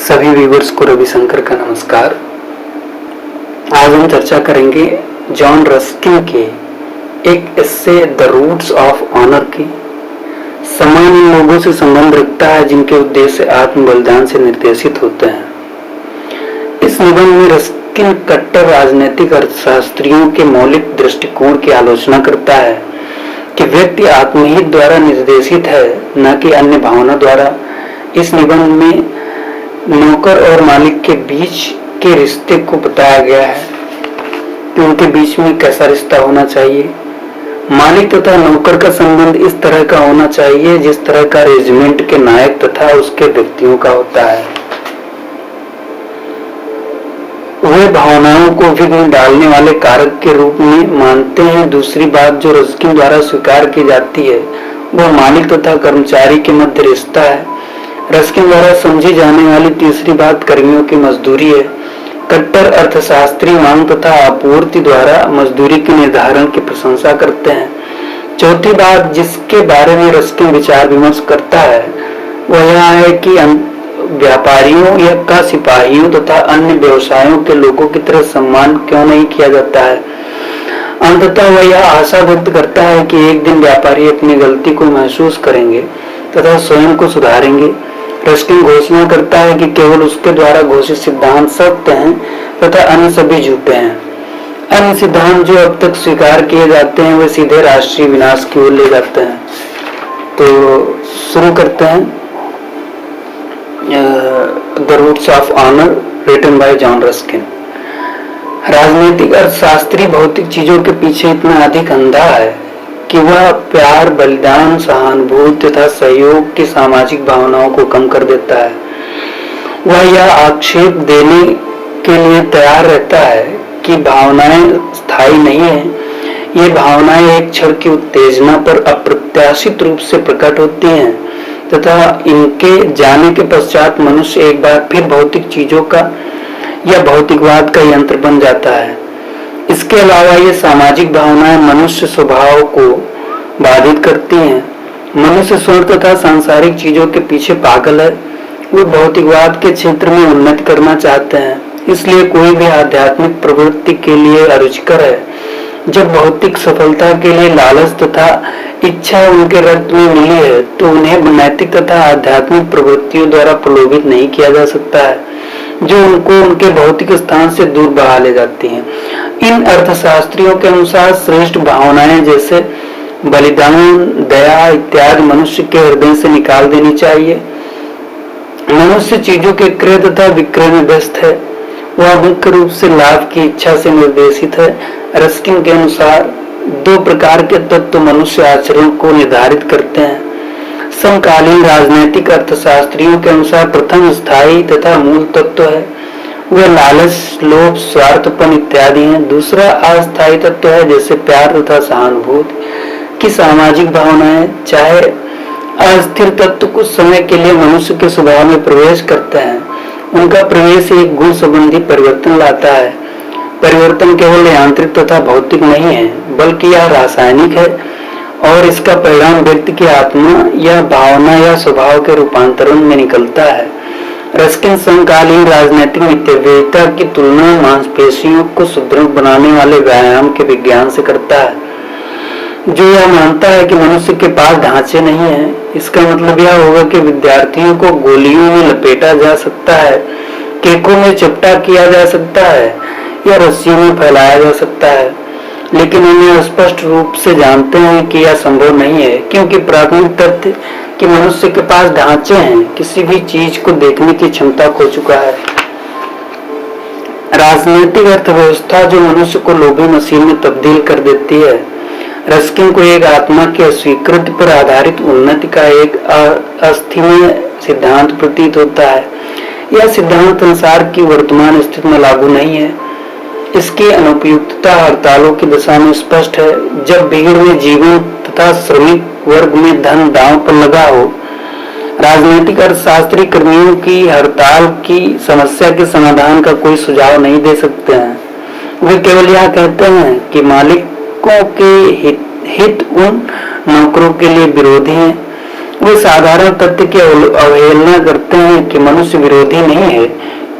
सभी व्यूवर्स को रविशंकर का नमस्कार। आज हम चर्चा करेंगे जॉन रस्किन के एक एस्से द रूट्स ऑफ ऑनर की। सम्मान उन लोगों से संबंध रखता है जिनके उद्देश्य आत्म बलिदान से निर्देशित होते हैं। इस निबंध में रस्किन कट्टर राजनीतिक अर्थशास्त्रियों के मौलिक दृष्टिकोण की आलोचना करता है कि व्यक्ति आत्महित द्वारा निर्देशित है, न कि अन्य भावना द्वारा। इस निबंध में नौकर और मालिक के बीच के रिश्ते को बताया गया है कि उनके बीच में कैसा रिश्ता होना चाहिए। मालिक तथा नौकर का संबंध इस तरह का होना चाहिए जिस तरह का रेजिमेंट के नायक तथा उसके व्यक्तियों का होता है। वे भावनाओं को विघ्न डालने वाले कारक के रूप में मानते हैं। दूसरी बात जो रस्किन द्वारा स्वीकार की जाती है वह मालिक तथा कर्मचारी के मध्य रिश्ता है। रस्किन द्वारा समझी जाने वाली तीसरी बात कर्मियों की मजदूरी है। कट्टर अर्थशास्त्री मांग तथा आपूर्ति द्वारा मजदूरी के निर्धारण की प्रशंसा करते हैं। चौथी बात जिसके बारे में रस्किन विचार विमर्श करता है वह यह है कि व्यापारियों या का सिपाहियों तथा अन्य व्यवसायों के लोगों की तरह सम्मान क्यों नहीं किया जाता है। अंततः वह यह आशा व्यक्त करता है कि एक दिन व्यापारी अपनी गलती को महसूस करेंगे तथा स्वयं को सुधारेंगे। रस्किन घोषणा करता है कि केवल उसके द्वारा घोषित सिद्धांत सत्य हैं तथा अन्य सभी झूठे हैं। अन्य सिद्धांत जो अब तक स्वीकार किए जाते हैं वे सीधे राष्ट्रीय विनाश की ओर ले जाते हैं। तो शुरू करते हैं the roots of honour written by John Ruskin. राजनीतिक अर्थशास्त्री भौतिक चीजों के पीछे इतना अधिक अंधा है कि वह प्यार, बलिदान, सहानुभूति तथा सहयोग की सामाजिक भावनाओं को कम कर देता है। वह यह आक्षेप देने के लिए तैयार रहता है कि भावनाएं स्थायी नहीं है। ये भावनाएं एक क्षण की उत्तेजना पर अप्रत्याशित रूप से प्रकट होती हैं तथा इनके जाने के पश्चात मनुष्य एक बार फिर भौतिक चीजों का या भौतिकवाद का यंत्र बन जाता है। इसके अलावा ये सामाजिक भावनाएं मनुष्य स्वभाव को बाधित करती हैं। मनुष्य स्वर्ण तथा सांसारिक चीजों के पीछे पागल है। वे भौतिकवाद के क्षेत्र में उन्नति करना चाहते हैं, इसलिए कोई भी आध्यात्मिक प्रवृत्ति के लिए अरुचिकर है। जब भौतिक सफलता के लिए लालच तथा इच्छा उनके रक्त में मिली है तो उन्हें नैतिक तथा आध्यात्मिक प्रवृत्तियों द्वारा प्रलोभित नहीं किया जा सकता है जो उनको उनके भौतिक स्थान से दूर बहा ले जाती हैं। इन अर्थशास्त्रियों के अनुसार श्रेष्ठ भावनाएं जैसे बलिदान, दया इत्यादि मनुष्य के हृदय से निकाल देनी चाहिए। मनुष्य चीजों के क्रय तथा विक्रय में व्यस्त है। वह मुख्य रूप से लाभ की इच्छा से निर्देशित है। रस्किन के अनुसार दो प्रकार के तत्व मनुष्य आचरण को निर्धारित करते हैं। समकालीन राजनीतिक अर्थशास्त्रियों के अनुसार प्रथम स्थायी तथा मूल तत्व है वह लालच, लोभ, स्वार्थपन इत्यादि हैं। दूसरा अस्थायी तत्व है जैसे प्यार तथा सहानुभूति की सामाजिक भावनाएं। चाहे अस्थिर तत्व कुछ समय के लिए मनुष्य के स्वभाव में प्रवेश करते हैं, उनका प्रवेश एक गुण संबंधी परिवर्तन लाता है। परिवर्तन केवल यांत्रिक तथा भौतिक नहीं है बल्कि यह रासायनिक है और इसका परिणाम व्यक्ति की आत्मा या भावना या स्वभाव के रूपांतरण में निकलता है। रस्किन समकालीन राजनीतिक मितव्ययिता की तुलना मांसपेशियों को सुदृढ़ बनाने वाले व्यायाम के विज्ञान से करता है जो यह मानता है कि मनुष्य के पास ढांचे नहीं है। इसका मतलब यह होगा कि विद्यार्थियों को गोलियों में लपेटा जा सकता है, केकों में चिपटा किया जा सकता है या रस्सियों में फैलाया जा सकता है, लेकिन उन्हें स्पष्ट रूप से जानते हैं कि यह संभव नहीं है क्योंकि प्राथमिक तथ्य कि मनुष्य के पास ढांचे हैं किसी भी चीज को देखने की क्षमता खो चुका है। राजनीतिक अर्थव्यवस्था जो मनुष्य को लोभी मशीन में तब्दील कर देती है। रस्किन को एक आत्मा की अस्वीकृति पर आधारित उन्नति का एक अस्थीय सिद्धांत प्रतीत होता है। यह सिद्धांत संसार की वर्तमान स्थिति में लागू नहीं है। इसकी अनुपयुक्तता हड़तालों की दशा में स्पष्ट है। जब भीड़ में जीवन तथा श्रमिक वर्ग में धन दांव पर लगा हो, राजनीतिक अर्थशास्त्री कर्मियों की हड़ताल की समस्या के समाधान का कोई सुझाव नहीं दे सकते हैं। वे केवल यह कहते हैं कि मालिकों के हित उन नौकरों के लिए विरोधी हैं वे साधारण तथ्य की अवहेलना करते हैं कि मनुष्य विरोधी नहीं है,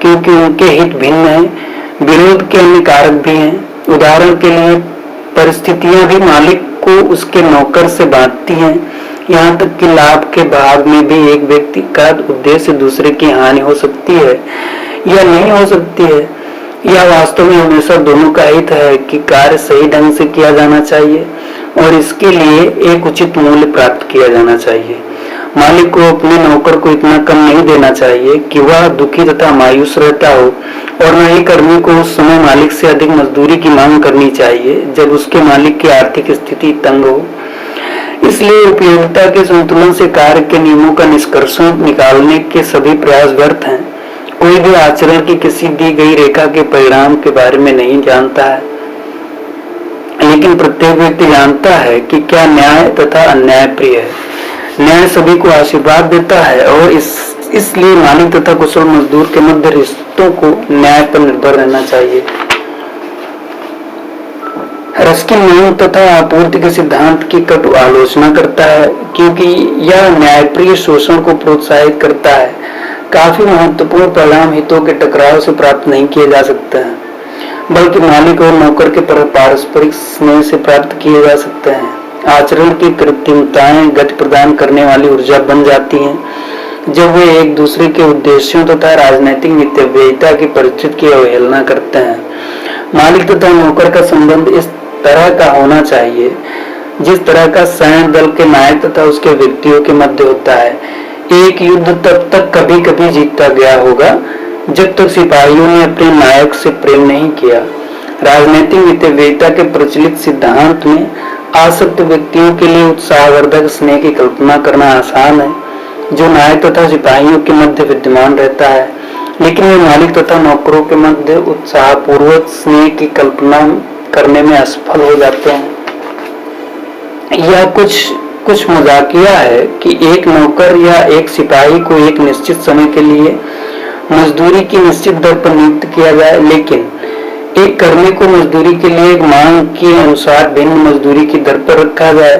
क्योंकि उनके हित भिन्न हैं। विरोध के अन्य कारक भी हैं। उदाहरण के लिए परिस्थितियां भी मालिक को उसके नौकर से बांटती हैं। यहाँ तक कि लाभ के भाग में भी एक व्यक्ति का उद्देश्य दूसरे की हानि हो सकती है या नहीं हो सकती है। यह वास्तव में हमेशा दोनों का हित है कि कार्य सही ढंग से किया जाना चाहिए और इसके लिए एक उचित मूल्य प्राप्त किया जाना चाहिए। मालिक को अपने नौकर को इतना कम नहीं देना चाहिए कि वह दुखी तथा मायूस रहता हो, और न ही कर्मी को उस समय मालिक से अधिक मजदूरी की मांग करनी चाहिए जब उसके मालिक की आर्थिक स्थिति तंग हो। इसलिए उपयोगिता के संतुलन से कार्य के नियमों का निष्कर्ष निकालने के सभी प्रयास व्यर्थ हैं। कोई भी आचरण की किसी दी गई रेखा के परिणाम के बारे में नहीं जानता है, लेकिन प्रत्येक व्यक्ति जानता है कि क्या न्याय तथा अन्याय प्रिय है। न्याय सभी को आशीर्वाद देता है और इसलिए मालिक तथा कुशल मजदूर के मध्य रिश्तों को न्याय पर निर्भर रहना चाहिए। रस्किन नियम तथा आपूर्ति के सिद्धांत की कटु आलोचना करता है, क्योंकि यह न्यायप्रिय शोषण को प्रोत्साहित करता है। काफी महत्वपूर्ण परिणाम हितों के टकराव से प्राप्त नहीं किए जा सकते हैं, बल्कि मालिक और नौकर के पारस्परिक स्नेह से प्राप्त किए जा सकते हैं। आचरण की कृत्रिमताएं गति प्रदान करने वाली ऊर्जा बन जाती हैं जब वे एक दूसरे के उद्देश्यों तथा राजनीतिक मितव्ययिता की परिचित की अवहेलना करते हैं। मालिक तथा नौकर का संबंध इस तरह का होना चाहिए जिस तरह का सैन्य दल के नायक तथा उसके व्यक्तियों के मध्य होता है। एक युद्ध तब तक कभी कभी जीता गया होगा जब तक सिपाहियों ने अपने नायक से प्रेम नहीं किया। राजनीतिक मितव्ययिता के प्रचलित सिद्धांत में आसक्त व्यक्तियों के लिए उत्साहवर्धक स्नेह की कल्पना करना आसान है, जो नायक तथा सिपाहियों के मध्य विद्यमान रहता है, लेकिन वे मालिक तथा नौकरों के मध्य उत्साहपूर्वक स्नेह की कल्पना करने में असफल हो जाते हैं। यह कुछ मजाकिया है कि एक नौकर या एक सिपाही को एक निश्चित समय के लिए मजदूरी की निश्चित दर पर नियुक्त किया जाए, लेकिन एक कर्मी को मजदूरी के लिए एक मांग के अनुसार भिन्न मजदूरी की दर पर रखा जाए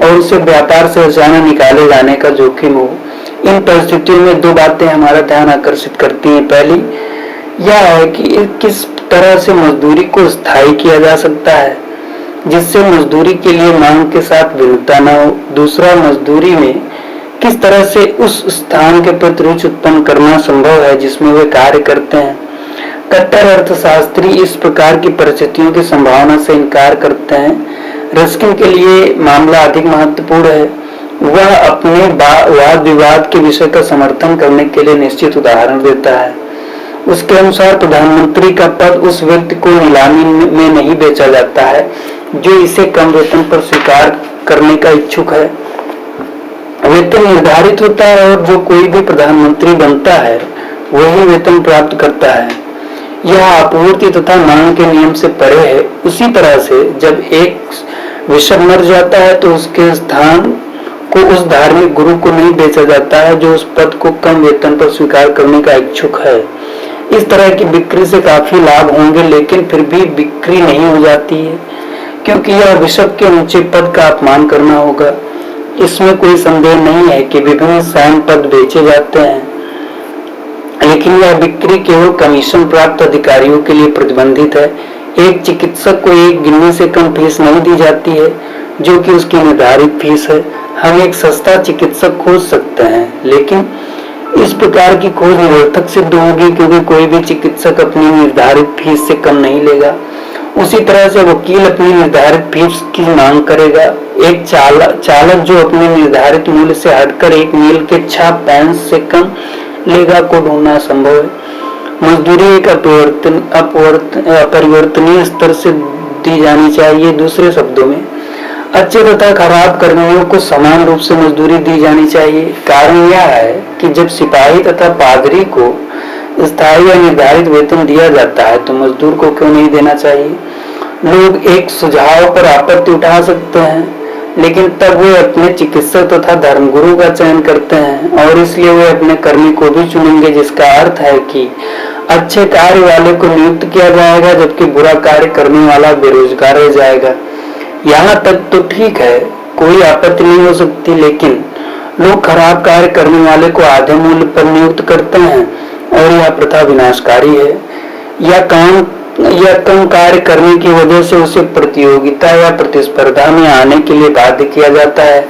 और उसे व्यापार से अचानक निकाले जाने का जोखिम हो। इन परिस्थितियों में दो बातें हमारा ध्यान आकर्षित करती हैं। पहली यह है कि किस तरह से मजदूरी को स्थायी किया जा सकता है जिससे मजदूरी के लिए मांग के साथ भिन्नता न हो। दूसरा, मजदूरी में किस तरह से उस स्थान के प्रति रुचि उत्पन्न करना संभव है जिसमें वे कार्य करते हैं। कट्टर अर्थशास्त्री इस प्रकार की परिस्थितियों की संभावना से इनकार करते हैं। रस्किन के लिए मामला अधिक महत्वपूर्ण है। वह अपने वाद विवाद के विषय का समर्थन करने के लिए निश्चित उदाहरण देता है। उसके अनुसार प्रधानमंत्री का पद उस व्यक्ति को नीलामी में नहीं बेचा जाता है जो इसे कम वेतन पर स्वीकार करने का इच्छुक है। वेतन निर्धारित होता है और जो कोई भी प्रधानमंत्री बनता है वही वेतन प्राप्त करता है। यह आपूर्ति तथा मांग के नियम से परे है। उसी तरह से जब एक विषय मर जाता है तो उसके स्थान को उस धार्मिक गुरु को नहीं बेचा जाता है जो उस पद को कम वेतन पर स्वीकार करने का इच्छुक है। इस तरह की बिक्री से काफी लाभ होंगे, लेकिन फिर भी बिक्री नहीं हो जाती है क्योंकि यह बिशप के ऊंचे पद का अपमान करना होगा। इसमें कोई संदेह नहीं है कि विभिन्न सैन्य पद बेचे जाते हैं, लेकिन यह बिक्री केवल कमीशन प्राप्त अधिकारियों के लिए प्रतिबंधित है। एक चिकित्सक को एक गिनने से कम फीस नहीं दी जाती है जो कि उसकी निर्धारित फीस है। हम एक सस्ता चिकित्सक खोज सकते हैं, लेकिन इस प्रकार की खोज निरर्थक सिद्ध होगी क्योंकि कोई भी चिकित्सक अपनी निर्धारित फीस से कम नहीं लेगा। उसी तरह से वकील अपनी निर्धारित फीस की मांग करेगा। एक चालक जो अपने निर्धारित मूल्य से हटकर एक मील के छाप पैंस से कम लेगा को ढूंढना संभव है। मजदूरी एक अपरिवर्तनीय स्तर से दी जानी चाहिए। दूसरे शब्दों में अच्छे तथा खराब कर्मियों को समान रूप से मजदूरी दी जानी चाहिए। कारण यह है कि जब सिपाही तथा पादरी को स्थायी या निर्धारित वेतन दिया जाता है तो मजदूर को क्यों नहीं देना चाहिए। लोग एक सुझाव पर आपत्ति उठा सकते हैं, लेकिन तब वे अपने चिकित्सक तथा धर्मगुरु का चयन करते हैं और इसलिए वे अपने कर्मी को भी चुनेंगे, जिसका अर्थ है कि अच्छे कार्य वाले को नियुक्त किया जाएगा जबकि बुरा कार्य करने वाला बेरोजगार रह जाएगा। यहाँ तक तो ठीक है, कोई आपत्ति नहीं हो सकती, लेकिन लोग खराब कार्य करने वाले को आधे मूल्य पर नियुक्त करते हैं और यह प्रथा विनाशकारी है। या कम कार्य करने की वजह से उसे प्रतियोगिता या प्रतिस्पर्धा में आने के लिए बाध्य किया जाता है।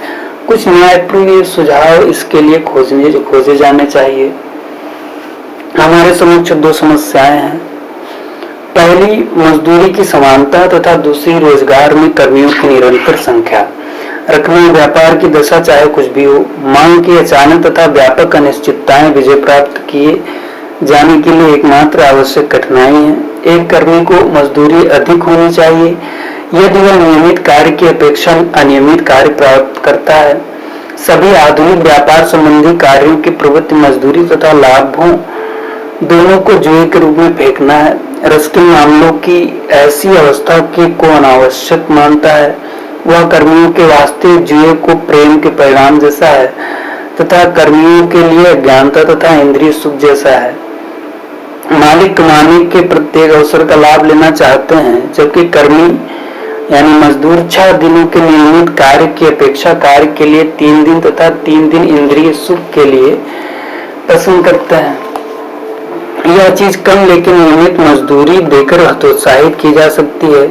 कुछ न्यायप्रिय सुझाव इसके लिए खोजे जाने चाहिए। हमारे समक्ष दो समस्याएं हैं। पहली, मजदूरी की समानता तथा दूसरी, रोजगार में कर्मियों की निरंतर संख्या। रखने व्यापार की दशा चाहे कुछ भी हो, मांग की अचानक तथा व्यापक अनिश्चितताएं विजय प्राप्त किए जाने के लिए एकमात्र आवश्यक कठिनाई है। एक कर्मी को मजदूरी अधिक होनी चाहिए यदि वह नियमित कार्य की अपेक्षा अनियमित कार्य प्राप्त करता है। सभी आधुनिक व्यापार संबंधी कार्यों की प्रवृत्ति मजदूरी तथा लाभों दोनों को जुए के रूप में फेंकना है। रस्किन मामलों की ऐसी अवस्था को अनावश्यक मानता है। वह कर्मियों के वास्ते जुए को प्रेम के परिणाम जैसा है तथा कर्मियों के लिए अज्ञानता तथा इंद्रिय सुख जैसा है। मालिक कमाने के प्रत्येक अवसर का लाभ लेना चाहते हैं, जबकि कर्मी यानी मजदूर 6 दिनों के नियमित कार्य की अपेक्षा कार्य के लिए 3 दिन तथा 3 दिन इंद्रिय सुख के लिए पसंद करते हैं। यह चीज कम लेकिन नियमित मजदूरी देकर हतोत्साहित की जा सकती है।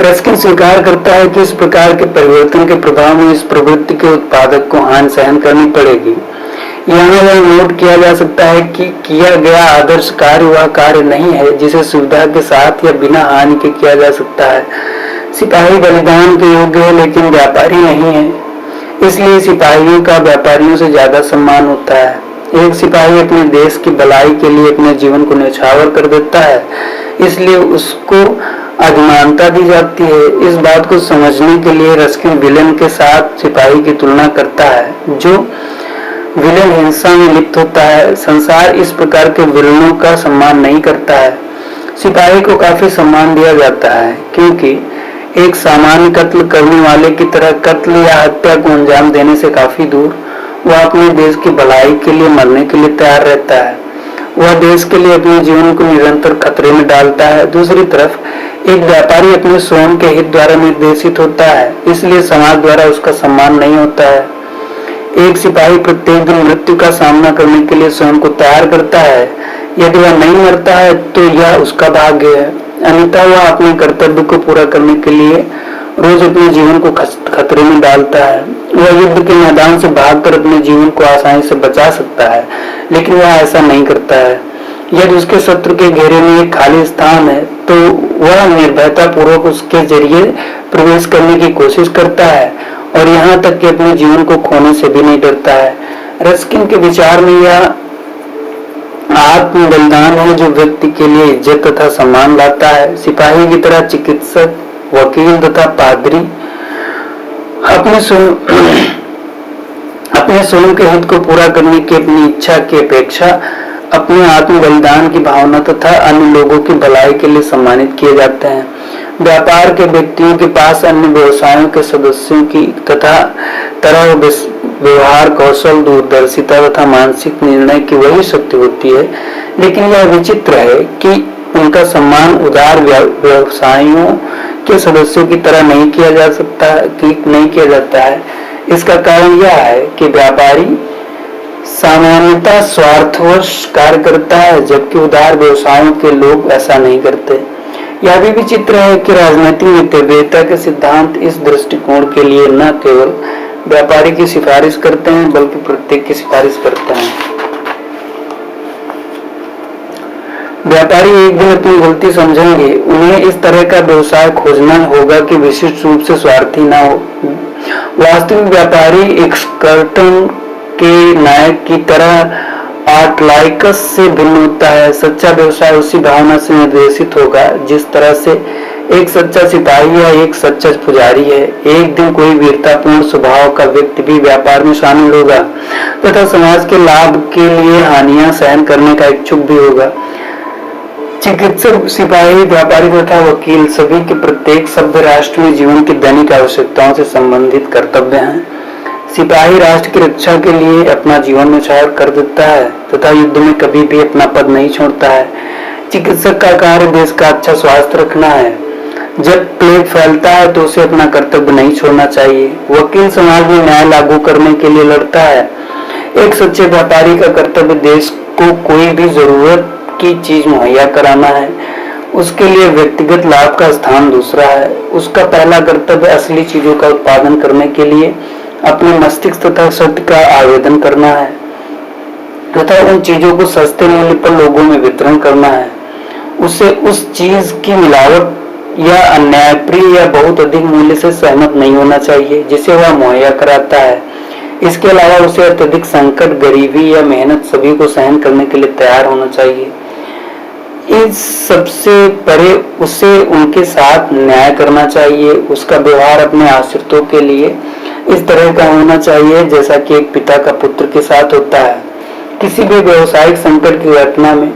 रस्किन स्वीकार करता है कि इस प्रकार के परिवर्तन के प्रभाव में इस प्रवृत्ति के उत्पादक को हानि सहन करनी पड़ेगी। यहाँ यह नोट किया जा सकता है कि किया गया आदर्श कार्य वह कार्य नहीं है जिसे सुविधा के साथ या बिना हानि के किया जा सकता है। सिपाही बलिदान के योग्य है लेकिन व्यापारी नहीं है, इसलिए सिपाहियों का व्यापारियों से ज्यादा सम्मान होता है। एक सिपाही अपने देश की भलाई के लिए अपने जीवन को न्यौछावर कर देता है, इसलिए उसको अधिमानता दी जाती है। इस बात को समझने के लिए रस्किन विलेन के साथ सिपाही की तुलना करता है। जो विलेन हिंसा में लिप्त होता है, संसार इस प्रकार के विलेनों का सम्मान नहीं करता है। सिपाही को काफी सम्मान दिया जाता है क्योंकि एक सामान्य कत्ल करने वाले की तरह कत्ल या हत्या को अंजाम देने से काफी दूर वह अपने देश की भलाई के लिए मरने के लिए तैयार रहता है। वह देश के लिए अपने जीवन को निरंतर खतरे में डालता है। दूसरी तरफ एक व्यापारी अपने स्वयं के हित द्वारा निर्देशित होता है, इसलिए समाज द्वारा उसका सम्मान नहीं होता है। एक सिपाही प्रत्येक दिन मृत्यु का सामना करने के लिए स्वयं को तैयार करता है। यदि वह नहीं मरता है तो यह उसका भाग्य है, अन्यथा वह अपने कर्तव्य को पूरा करने के लिए रोज अपने जीवन को खतरे में डालता है। वह युद्ध के मैदान से भागकर अपने जीवन को आसानी से बचा सकता है, लेकिन वह ऐसा नहीं करता है। यदि उसके शत्रु के घेरे में एक खाली स्थान है तो वह निर्भयता पूर्वक उसके जरिए प्रवेश करने की कोशिश करता है और यहाँ तक कि अपने जीवन को खोने से भी नहीं डरता है। रस्किन के विचार में यह आत्म बलिदान है जो व्यक्ति के लिए इज्जत तथा सम्मान लाता है। सिपाही की तरह चिकित्सक, वकील तथा पादरी अपने स्वयं के हित को पूरा करने की अपनी इच्छा की अपेक्षा अपने आत्म बलिदान की भावना तथा अन्य लोगों की भलाई के लिए सम्मानित किए जाते हैं। व्यापार के व्यक्तियों के पास अन्य व्यवसायों के सदस्यों की तथा तरह व्यवहार कौशल, दूरदर्शिता तथा मानसिक निर्णय की वही शक्ति होती है, लेकिन यह विचित्र है कि उनका सम्मान उदार व्यवसायों के सदस्यों की तरह नहीं किया जाता है। इसका कारण यह है कि व्यापारी सामान्यतः स्वार्थवश कार्य करता है, जबकि उदार व्यवसायों के लोग ऐसा नहीं करते। यह भी विचित्र है कि राजनीतिक मितव्ययिता के सिद्धांत इस दृष्टिकोण के लिए न केवल व्यापारी की सिफारिश करते हैं बल्कि प्रत्येक की सिफारिश करते हैं। व्यापारी एक दिन अपनी गलती समझेंगे। उन्हें इस तरह का व्यवसाय खोजना होगा कि विशिष्ट रूप से स्वार्थी न हो। वास्तविक व्यापारी एक्सकर्टन के नायक की तरह आर्टलाइकस से भिन्न होता है। सच्चा व्यवसाय उसी भावना से निर्देशित होगा जिस तरह से एक सच्चा सिपाही या एक सच्चा पुजारी है। एक दिन कोई वीरतापूर्ण स्वभाव का व्यक्ति भी व्यापार में शामिल होगा तथा समाज के लाभ के लिए हानियां सहन करने का इच्छुक भी होगा। चिकित्सक, सिपाही, व्यापारी तथा वकील सभी के प्रत्येक सभ्य राष्ट्र में जीवन की दैनिक आवश्यकताओं से संबंधित कर्तव्य हैं। सिपाही राष्ट्र की रक्षा के लिए अपना जीवन न्यौछावर कर देता है तथा युद्ध में कभी भी अपना पद नहीं छोड़ता है। चिकित्सक का कार्य देश का अच्छा स्वास्थ्य रखना है। जब प्लेग फैलता है तो उसे अपना कर्तव्य नहीं छोड़ना चाहिए। वकील समाज में न्याय लागू करने के लिए लड़ता है। एक सच्चे व्यापारी का कर्तव्य देश को कोई भी जरूरत की चीज मुहैया कराना है। उसके लिए व्यक्तिगत लाभ का स्थान दूसरा है। उसका पहला कर्तव्य असली चीजों का उत्पादन करने के लिए अपने मस्तिष्क तथा सत्य का आवेदन करना है तथा उन चीजों को सस्ते मूल्य पर लोगों में वितरण करना है। उसे उस चीज की मिलावट या अन्यायप्रिय या बहुत अधिक मूल्य से सहमत नहीं होना चाहिए जिसे वह मुहैया कराता है। इसके अलावा उसे अत्यधिक संकट, गरीबी या मेहनत सभी को सहन करने के लिए तैयार होना चाहिए। इस सबसे परे उसे उनके साथ न्याय करना चाहिए। उसका व्यवहार अपने आश्रितों के लिए इस तरह का होना चाहिए जैसा कि एक पिता का पुत्र के साथ होता है। किसी भी व्यवसायिक संकट की घटना में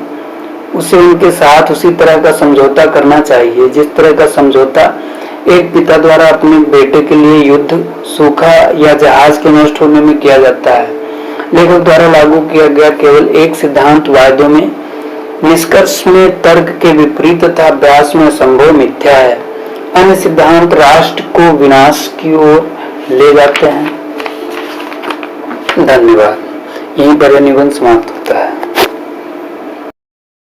उसे उनके साथ उसी तरह का समझौता करना चाहिए जिस तरह का समझौता एक पिता द्वारा अपने बेटे के लिए युद्ध, सूखा या जहाज के नष्ट होने में किया जाता है। लेखक द्वारा लागू किया गया केवल एक सिद्धांत वायदों में, निष्कर्ष में तर्क के विपरीत तथा अभ्यास में असंभव मिथ्या है। अन्य सिद्धांत राष्ट्र को विनाश की ओर ले जाते हैं। धन्यवाद। यहीं पर यह निबंध समाप्त होता है।